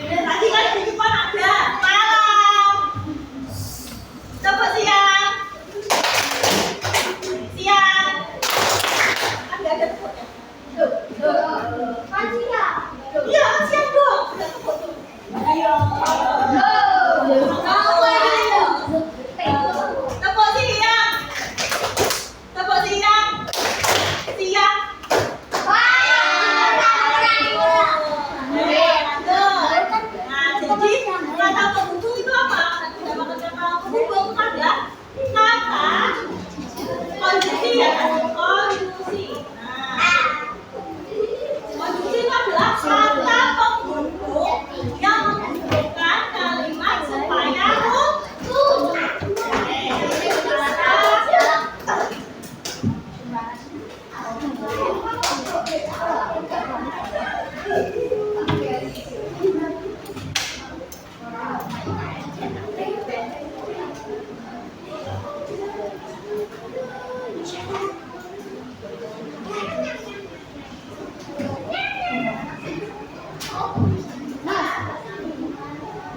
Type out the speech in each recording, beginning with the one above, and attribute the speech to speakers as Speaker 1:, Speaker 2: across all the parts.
Speaker 1: Tadi kan di depan ada Iya, siap dong. Ayo. Tepuk siang. Tepuk siang. Siang. Jadi kata pembuku itu apa? Nama kata pembuku ada kata konjungsi ya kan? Konjungsi. Konjungsi itu adalah kata pembuku yang menunjukkan kalimat supaya utuh.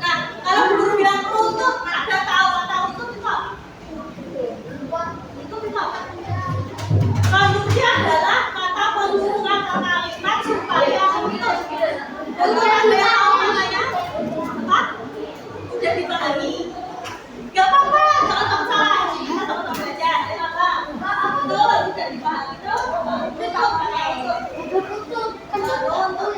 Speaker 1: Nah, kalau guru bilang utuh, ada tahu kata utuh itu apa? Itu apa? Konjungsi adalah kata penghubung kata kalimat supaya utuh. Untuk ada yang tahu maknanya? Apa? Udah dipahami? Gak apa-apa, jangan salah. Kita sama-sama belajar. Ayo apa? Betul, udah dipahami tuh. Betul, kata utuh.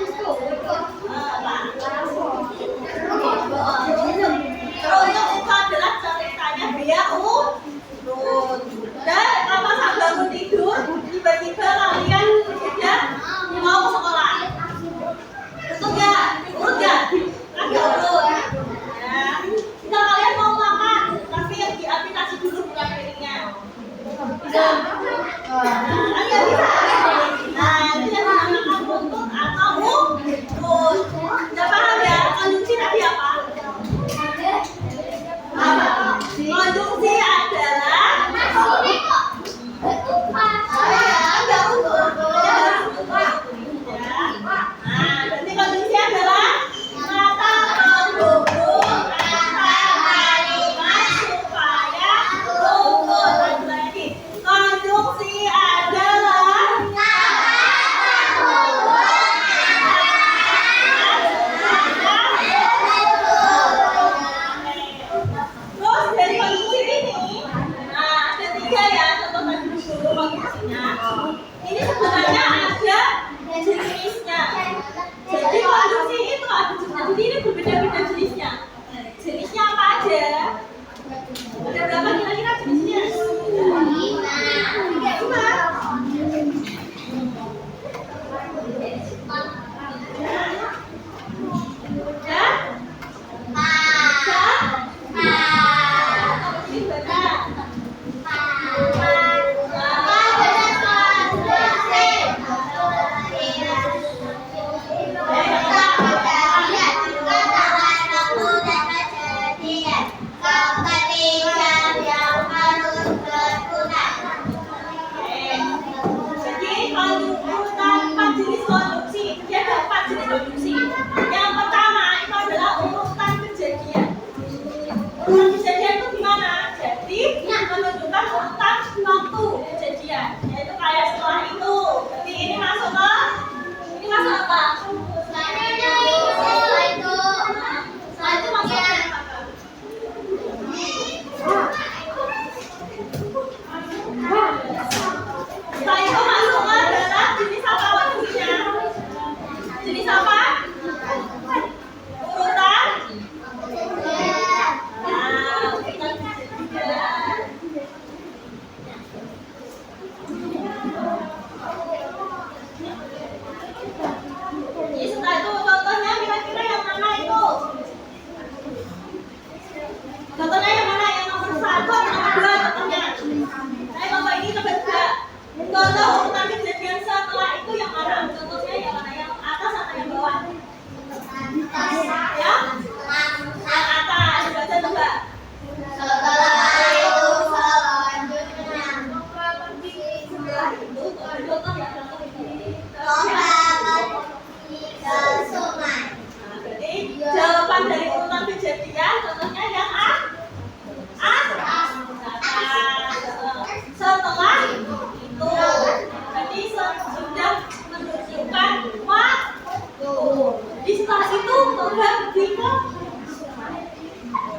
Speaker 1: setelah itu Toba pergi ke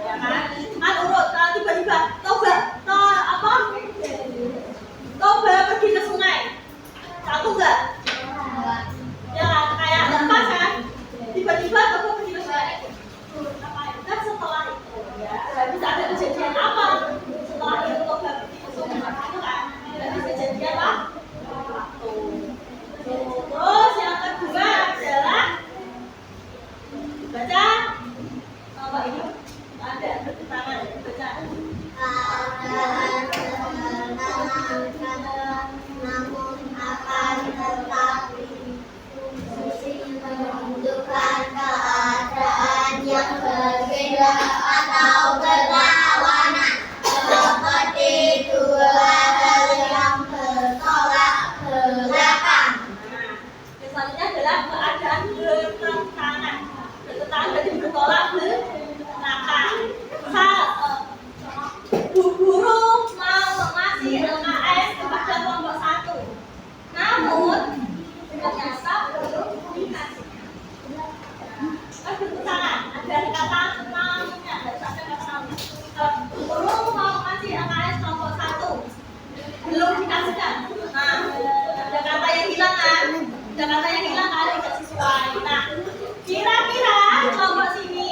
Speaker 1: ya kan urut. Nah, tiba-tiba Toba pergi ke sungai. Satu enggak? Ya kayak lepas kan? Tiba-tiba Toba pergi ke sungai. Dan setelah itu ya bisa ada kejadian apa? Setelah itu Toba pergi ke sungai itu kan? Ada kejadian apa? Terus yang kedua adalah baca apa ini? Ada tangan baca.
Speaker 2: Namun akan tetapi menunjukkan keadaan yang berbeda atau berlawanan seperti dua hal yang bertolak belakang.
Speaker 1: Selanjutnya adalah keadaan bertentangan. Bertentangan berarti bertolak belakang. Guru mau mengasih LKS kepada kelompok 1, namun ternyata belum dikasih. Bertentangan. Ada kata namanya, ada kata namanya. Guru mau mengasih LKS kelompok 1, belum dikasihkan. Nah, ada kata yang hilang kan? Ada kata yang hilang kan? Tidak sesuai. Nah, kira-kira kelompok sini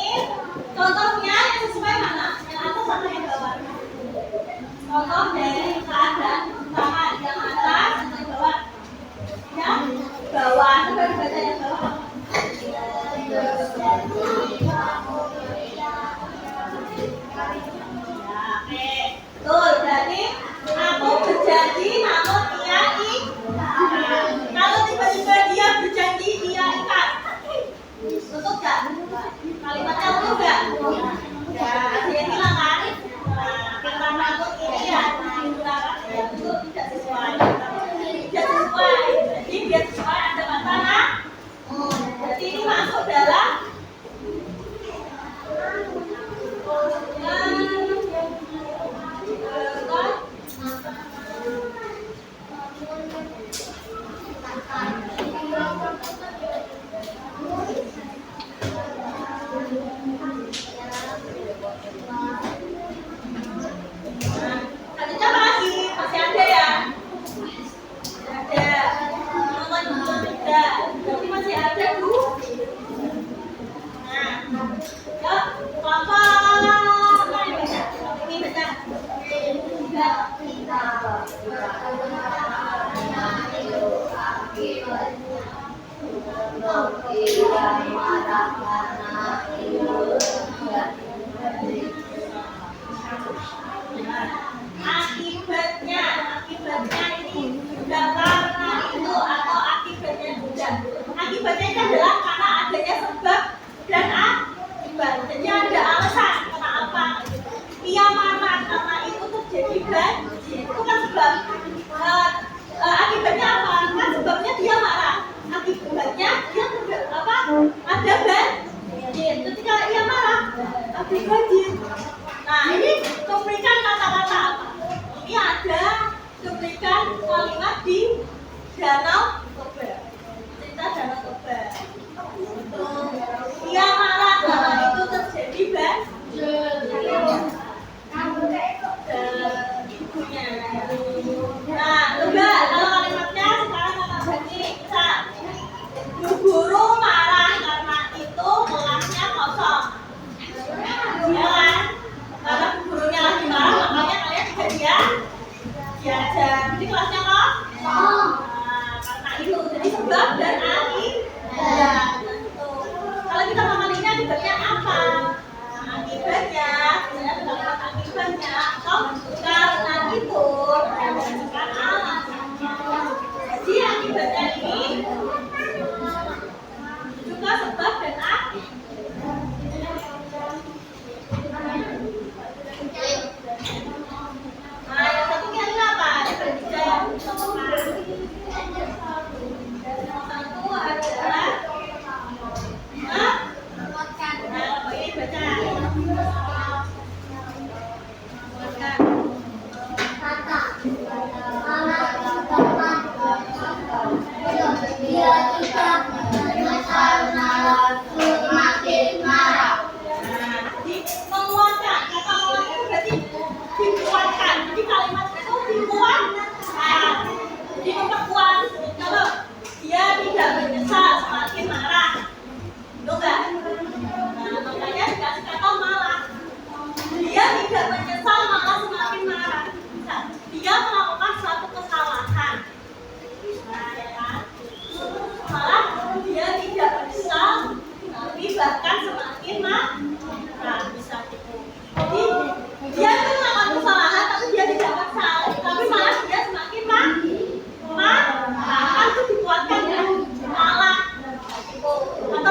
Speaker 1: contohnya yang sesuai mana? Yang atas atau yang bawah? Contoh dari keadaan utama yang atas atau yang bawah? Yang bawah. Coba dibaca yang bawah. Ya, oke. Betul, berarti aku berjanji namun ia ikat. Kalau tiba-tiba dia berjanji ia ikat, tutup gak? Kalimatnya utuh gak? Ya, ada yang hilang kan? Nah, kata namun ini ya digunakan ya betul tidak sesuai. Tidak sesuai. Jadi biar sesuai ada kata nah. Jadi ini masuk dalam selanjutnya apa lagi? Masih ada ya? Ada. Nomor 3. Berarti masih ada Bu. Nah, yuk, kelompok mana baca? Ini baca. Akibatnya ini sudah karena itu atau akibatnya tidak. Akibatnya itu adalah karena adanya sebab dan akibat. Jadi ada alasan kenapa ia marah karena itu terjadi banjir. Itu kan sebab. Akibatnya apa? Kan sebabnya dia marah. Akibatnya dia ada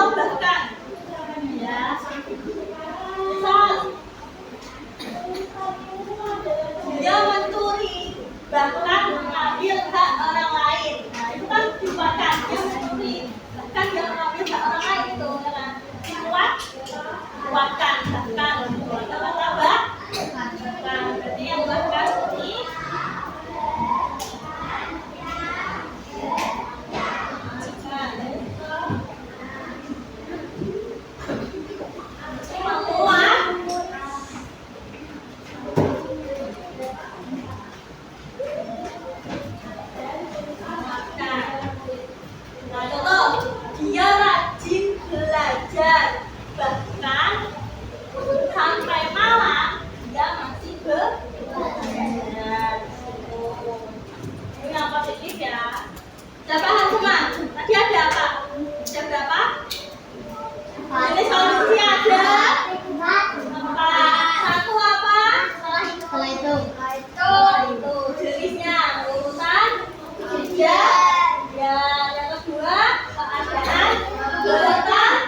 Speaker 1: atau bahkan. Ya. Misal dia mencuri, bahkan mengambil hak orang lain. Nah, itu kan bahkan dia mencuri, bahkan dia mengambil hak orang lain itu, ya kan? Kuatkan, bahkan, bahkan, berarti yang bahkan ini dia rajin belajar, bahkan sampai malam dia masih belajar. Ini yang positif ya. Sudah paham semua? Tadi ada apa? Ada berapa? Ini solusi ada empat. Satu apa? Setelah itu jenisnya urusan kerja. Ya, yang kedua keadaan bertahan.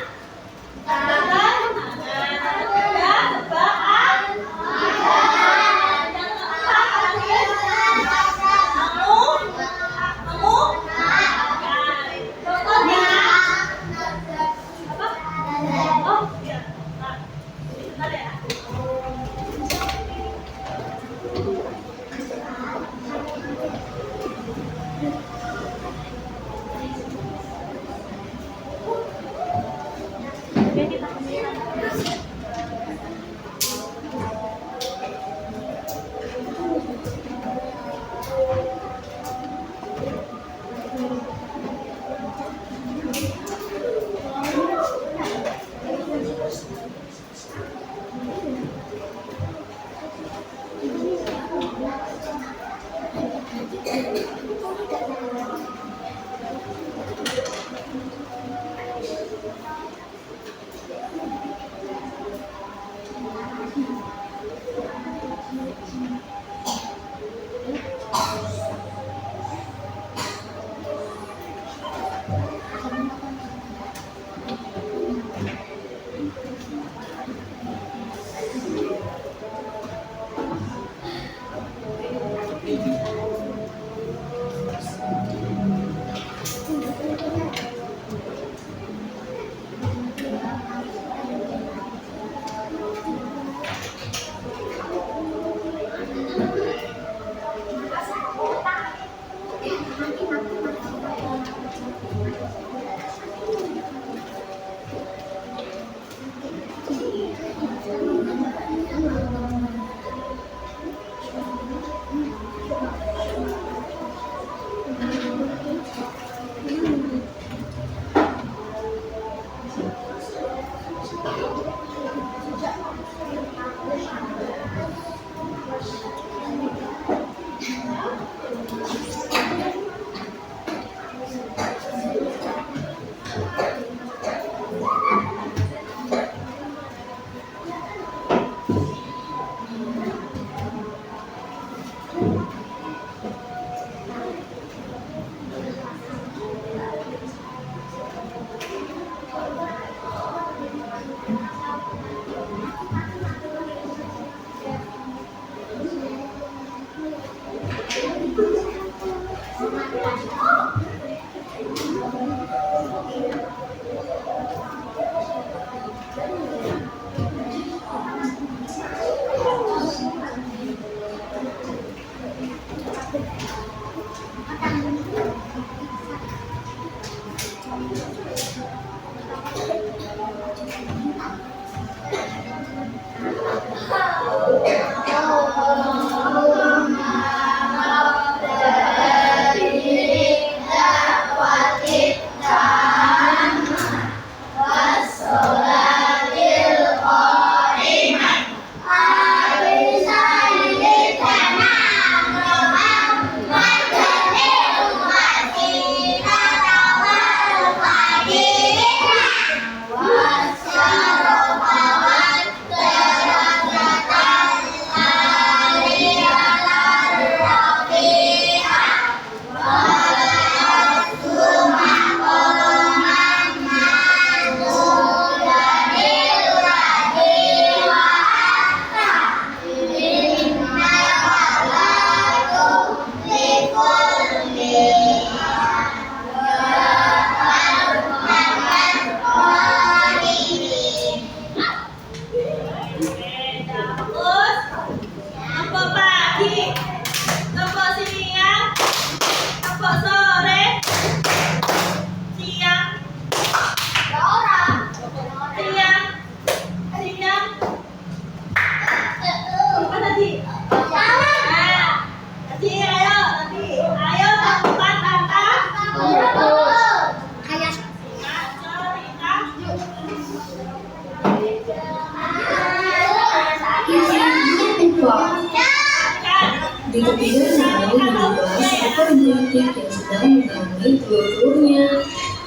Speaker 3: pidana diduga seekor buitik yang sedang menangani telur-telurnya.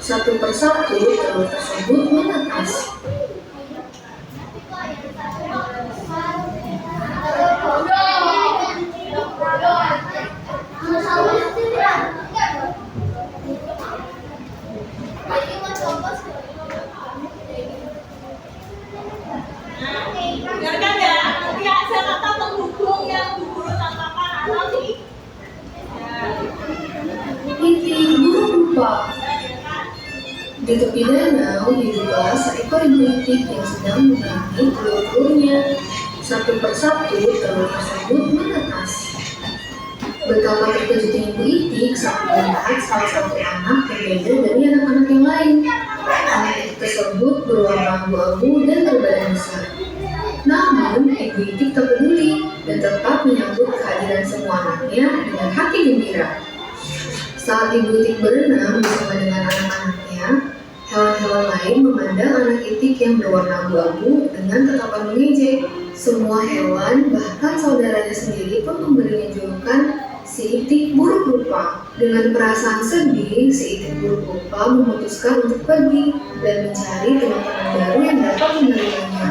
Speaker 3: Satu persatu telur tersebut menetas.
Speaker 1: Dengarkan ya, nanti ada kata penghubung yang berhuruf apa nanti.
Speaker 3: Itik buruk rupa. Di tepi danau diduga seekor buitik yang sedang menangani telur-telurnya. Satu persatu telur tersebut menetas. Betapa terkejutnya Ibu Itik saat melihat salah satu anak berbeda dari anak-anak yang lain. Anak itu tersebut berwarna abu-abu dan berbadan besar. Namun, Ibu Itik tak peduli dan tetap menyambut kehadiran semua anaknya dengan hati gembira. Saat Ibu Itik berenang bersama dengan anak-anaknya, hewan-hewan lain memandang anak Itik yang berwarna abu-abu dengan tatapan mengejek. Semua hewan, bahkan saudaranya sendiri pun memberinya julukan si Itik buruk rupa. Dengan perasaan sedih, si Itik buruk rupa memutuskan untuk pergi dan mencari teman-teman baru yang dapat menerimanya.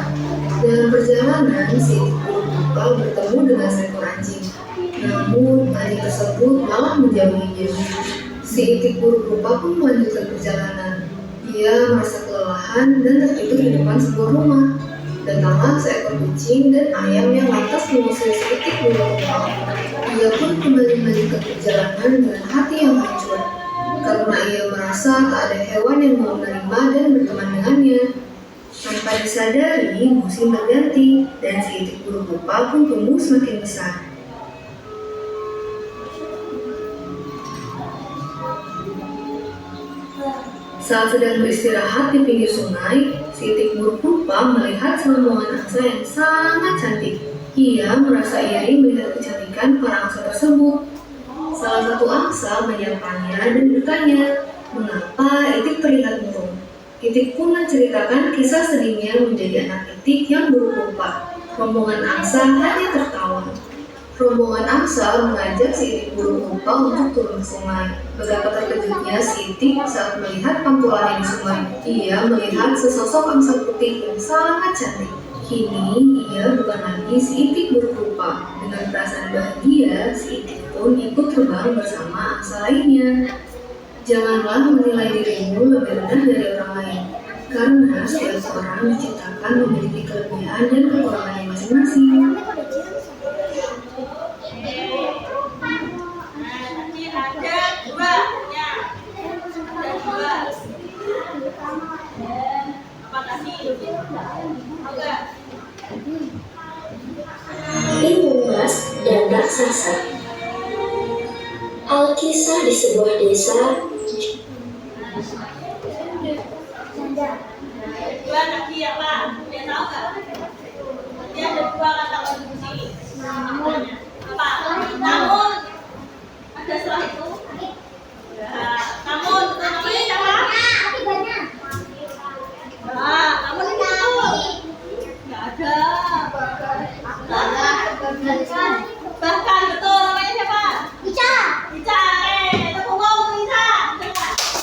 Speaker 3: Dalam perjalanan, si Itik buruk rupa bertemu dengan seekor anjing. Namun, anjing tersebut malah menjauhinya. Si Itik buruk rupa pun melanjutkan perjalanan. Ia merasa kelelahan dan tertidur di depan sebuah rumah. Datanglah seekor kucing dan ayam yang lantas mengusir si Itik buruk rupa. Ia pun kembali melanjutkan perjalanan dengan hati yang hancur, karena ia merasa tak ada hewan yang mau menerima dan berteman dengannya. Tanpa disadari, musim berganti, dan si Itik buruk rupa pun tumbuh semakin besar. Saat sedang beristirahat di pinggir sungai, si Itik buruk rupa melihat serombongan angsa yang sangat cantik. Ia merasa iri melihat kecantikan para angsa tersebut. Salah satu angsa menyapanya dan bertanya, mengapa Itik terlihat murung? Itik pun menceritakan kisah sedihnya menjadi anak Itik yang buruk rupa. Rombongan angsa hanya tertawa. Rombongan angsa mengajak si Itik buruk rupa untuk turun ke sungai. Betapa terkejutnya si Itik saat melihat pantulannya di sungai. Ia melihat sesosok angsa putih yang sangat cantik. Kini ia bukan lagi si Itik buruk rupa. Dengan perasaan bahagia, si Itik pun ikut terbang bersama angsa lainnya. Janganlah menilai dirimu lebih rendah dari orang lain, karena setiap orang diciptakan memiliki kelebihan dan kekurangannya masing-masing.
Speaker 1: Nanti ada dua, ya. Ada dua. Apa tadi? Oke.
Speaker 4: Unggas dan raksasa. Alkisah di sebuah desa.
Speaker 1: Dua lagi ya Pak, dia tahu nggak? Nanti ada dua kata kunci. Apa? Namun ada setelah itu. Ya, namun itu namanya siapa? Nah, namun itu nggak ada. Bahkan betul namanya siapa? Ica, tepuk tangan untuk Ica.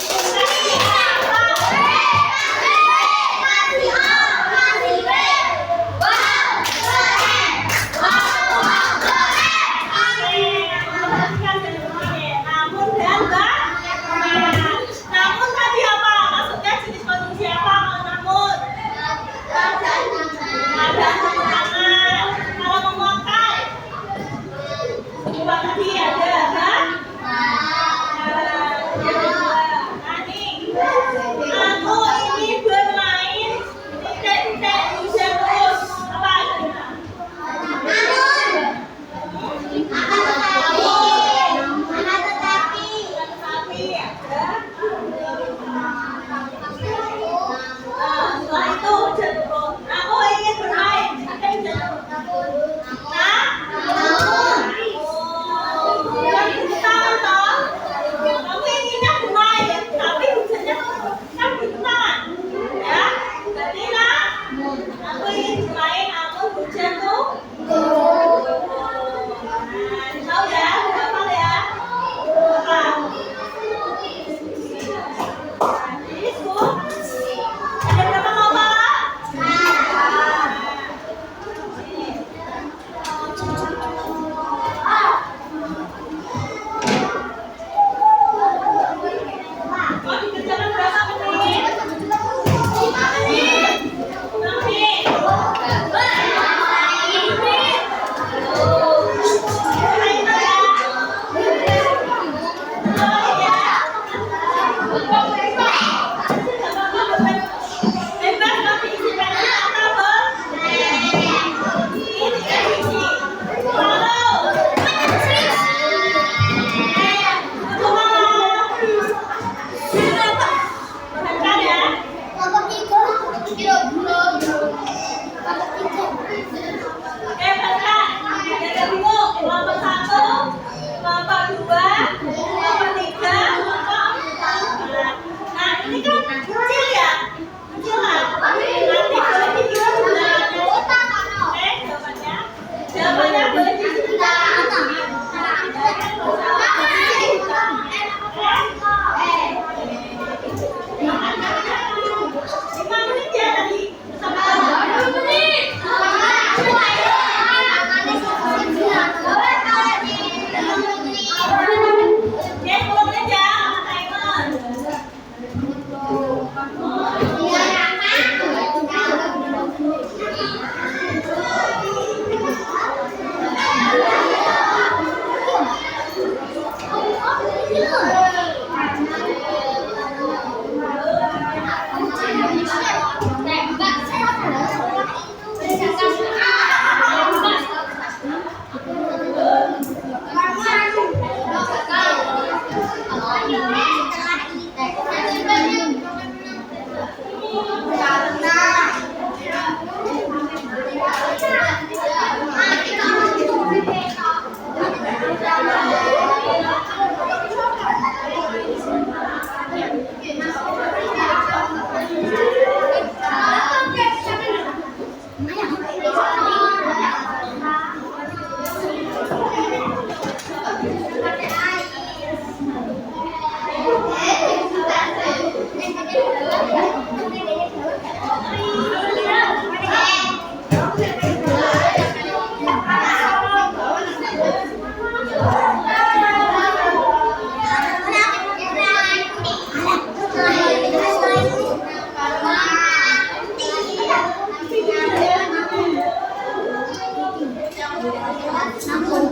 Speaker 2: Namun